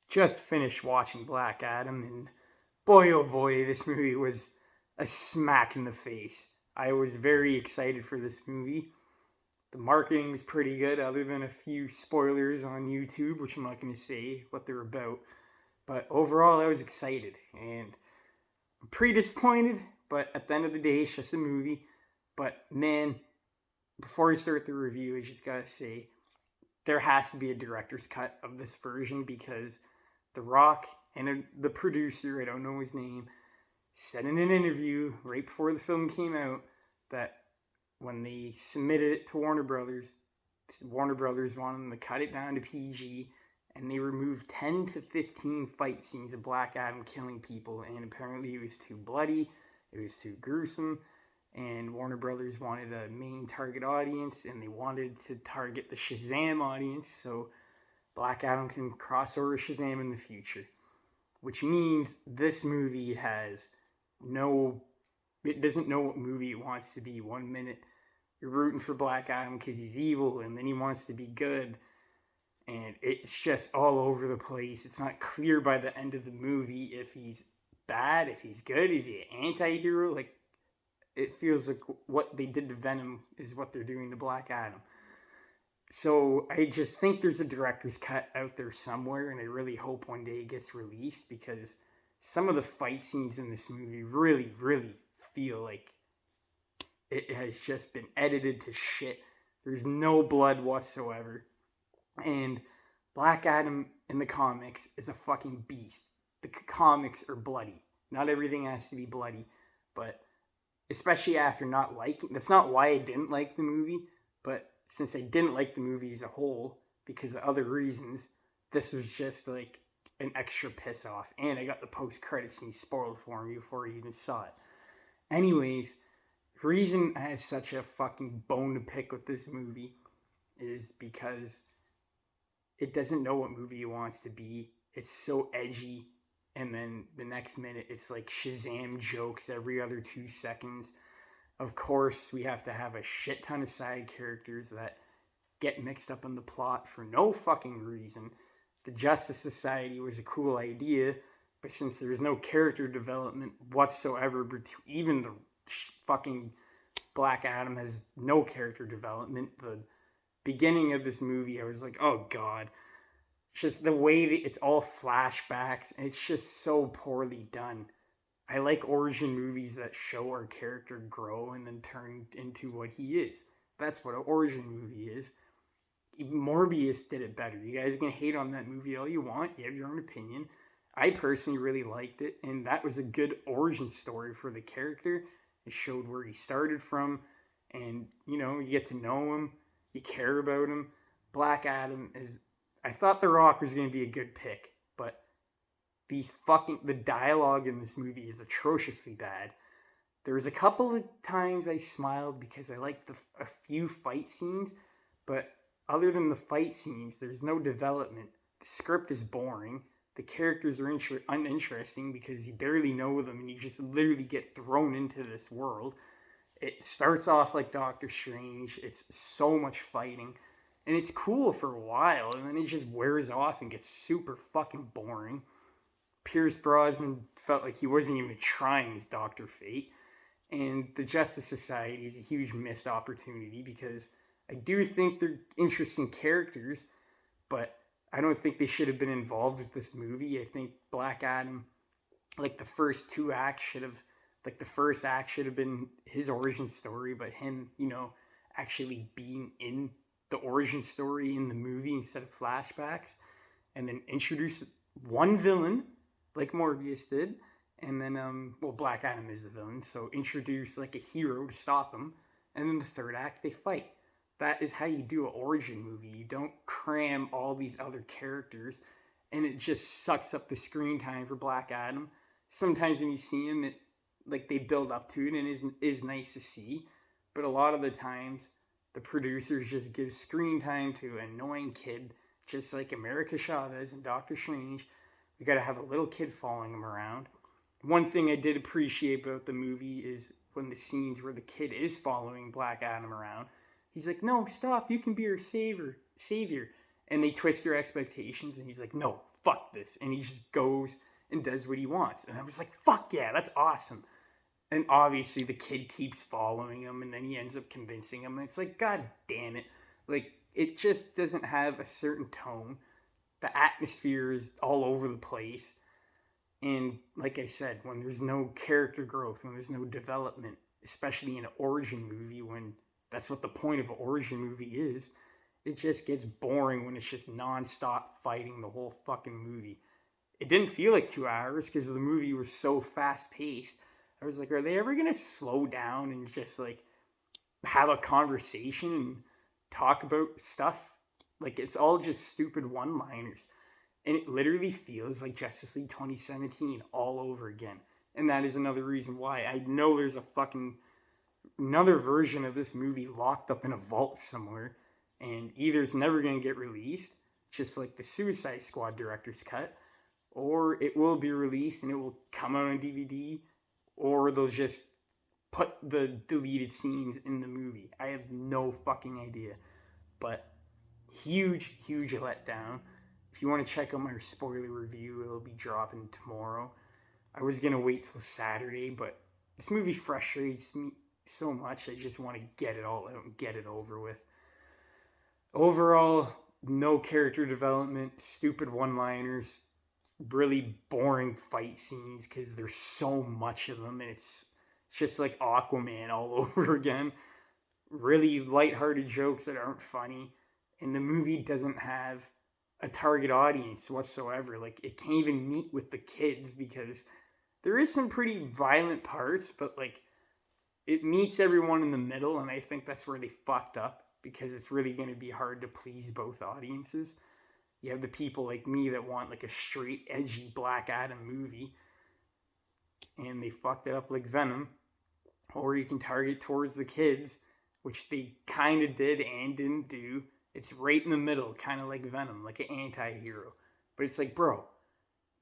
just finished watching Black Adam, and boy, oh boy, this movie was a smack in the face. I was very excited for this movie. The marketing was pretty good, other than a few spoilers on YouTube, which I'm not going to say what they're about. But overall, I was excited, and I'm pretty disappointed. But at the end of the day, it's just a movie. But man, before I start the review, I just gotta say there has to be a director's cut of this version because The Rock and the producer, I don't know his name, said in an interview right before the film came out that when they submitted it to Warner Brothers wanted them to cut it down to PG, and they removed 10 to 15 fight scenes of Black Adam killing people, and apparently it was too bloody, it was too gruesome, and Warner Brothers wanted a main target audience, and they wanted to target the Shazam audience, so Black Adam can cross over Shazam in the future. Which means this movie has no, it doesn't know what movie it wants to be. 1 minute you're rooting for Black Adam because he's evil, and then he wants to be good, and it's just all over the place. It's not clear by the end of the movie if he's bad, if he's good, is he an anti-hero? Like, it feels like what they did to Venom is what they're doing to Black Adam. So I just think there's a director's cut out there somewhere, and I really hope one day it gets released because some of the fight scenes in this movie really, really feel like it has just been edited to shit. There's no blood whatsoever. And Black Adam in the comics is a fucking beast. The comics are bloody. Not everything has to be bloody, but especially after not liking, that's not why I didn't like the movie, but since I didn't like the movie as a whole because of other reasons, this was just like an extra piss off. And I got the post credit scene spoiled for me before I even saw it. Anyways, the reason I have such a fucking bone to pick with this movie is because it doesn't know what movie it wants to be. It's so edgy. And then the next minute, it's like Shazam jokes every other 2 seconds. Of course, we have to have a shit ton of side characters that get mixed up in the plot for no fucking reason. The Justice Society was a cool idea, but since there's no character development whatsoever, even the fucking Black Adam has no character development. The beginning of this movie, I was like, oh god. Just the way that it's all flashbacks, and it's just so poorly done. I like origin movies that show our character grow and then turn into what he is. That's what an origin movie is. Morbius did it better. You guys can hate on that movie all you want. You have your own opinion. I personally really liked it, and that was a good origin story for the character. It showed where he started from, and, you get to know him. You care about him. Black Adam is... I thought The Rock was going to be a good pick, but the dialogue in this movie is atrociously bad. There was a couple of times I smiled because I liked a few fight scenes, but other than the fight scenes, there's no development. The script is boring. The characters are uninteresting because you barely know them and you just literally get thrown into this world. It starts off like Doctor Strange. It's so much fighting. And it's cool for a while, and then it just wears off and gets super fucking boring. Pierce Brosnan felt like he wasn't even trying as Dr. Fate. And the Justice Society is a huge missed opportunity because I do think they're interesting characters, but I don't think they should have been involved with this movie. I think Black Adam, like the first first act should have been his origin story, but him, actually being in the origin story in the movie instead of flashbacks, and then introduce one villain like Morbius did, and then Black Adam is the villain, so introduce like a hero to stop him, and then the third act they fight. That is how you do an origin movie. You don't cram all these other characters, and it just sucks up the screen time for Black Adam. Sometimes when you see him, they build up to it, and it is nice to see, but a lot of the times the producers just give screen time to an annoying kid, just like America Chavez and Doctor Strange. We gotta have a little kid following him around. One thing I did appreciate about the movie is when the scenes where the kid is following Black Adam around, he's like, no, stop, you can be your savior. And they twist their expectations, and he's like, no, fuck this. And he just goes and does what he wants. And I was like, fuck yeah, that's awesome. And obviously the kid keeps following him, and then he ends up convincing him. And it's like, God damn it. Like, it just doesn't have a certain tone. The atmosphere is all over the place. And like I said, when there's no character growth, when there's no development, especially in an origin movie, when that's what the point of an origin movie is, it just gets boring when it's just nonstop fighting the whole fucking movie. It didn't feel like 2 hours because the movie was so fast paced. I was like, are they ever gonna slow down and just like have a conversation and talk about stuff? Like, it's all just stupid one liners. And it literally feels like Justice League 2017 all over again. And that is another reason why I know there's a fucking another version of this movie locked up in a vault somewhere. And either it's never going to get released, just like the Suicide Squad director's cut, or it will be released and it will come out on DVD, or they'll just put the deleted scenes in the movie. I have no fucking idea. But huge letdown. If you want to check out my spoiler review, it'll be dropping tomorrow. I was going to wait till Saturday, but this movie frustrates me so much. I just want to get it all out and get it over with. Overall, no character development, stupid one-liners, really boring fight scenes because there's so much of them, and it's just like Aquaman all over again. Really lighthearted jokes that aren't funny, and the movie doesn't have a target audience whatsoever. Like, it can't even meet with the kids because there is some pretty violent parts, but like, it meets everyone in the middle, and I think that's where they fucked up because it's really going to be hard to please both audiences. You have the people like me that want like a straight, edgy Black Adam movie, and they fucked it up like Venom. Or you can target towards the kids, which they kind of did and didn't do. It's right in the middle, kind of like Venom, like an anti-hero. But it's like, bro,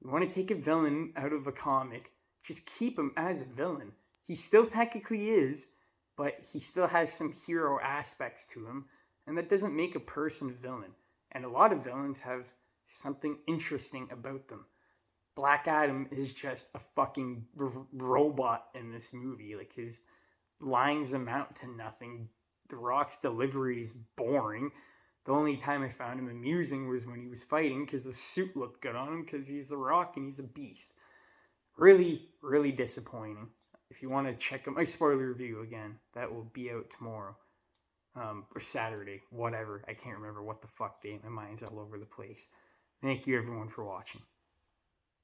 you want to take a villain out of a comic, just keep him as a villain. He still technically is, but he still has some hero aspects to him, and that doesn't make a person a villain. And a lot of villains have something interesting about them. Black Adam is just a fucking robot in this movie. Like, his lines amount to nothing. The Rock's delivery is boring. The only time I found him amusing was when he was fighting because the suit looked good on him because he's The Rock and he's a beast. Really disappointing. If you want to check out my spoiler review again, that will be out tomorrow. Or Saturday, whatever. I can't remember what the fuck day. My mind's all over the place. Thank you everyone for watching.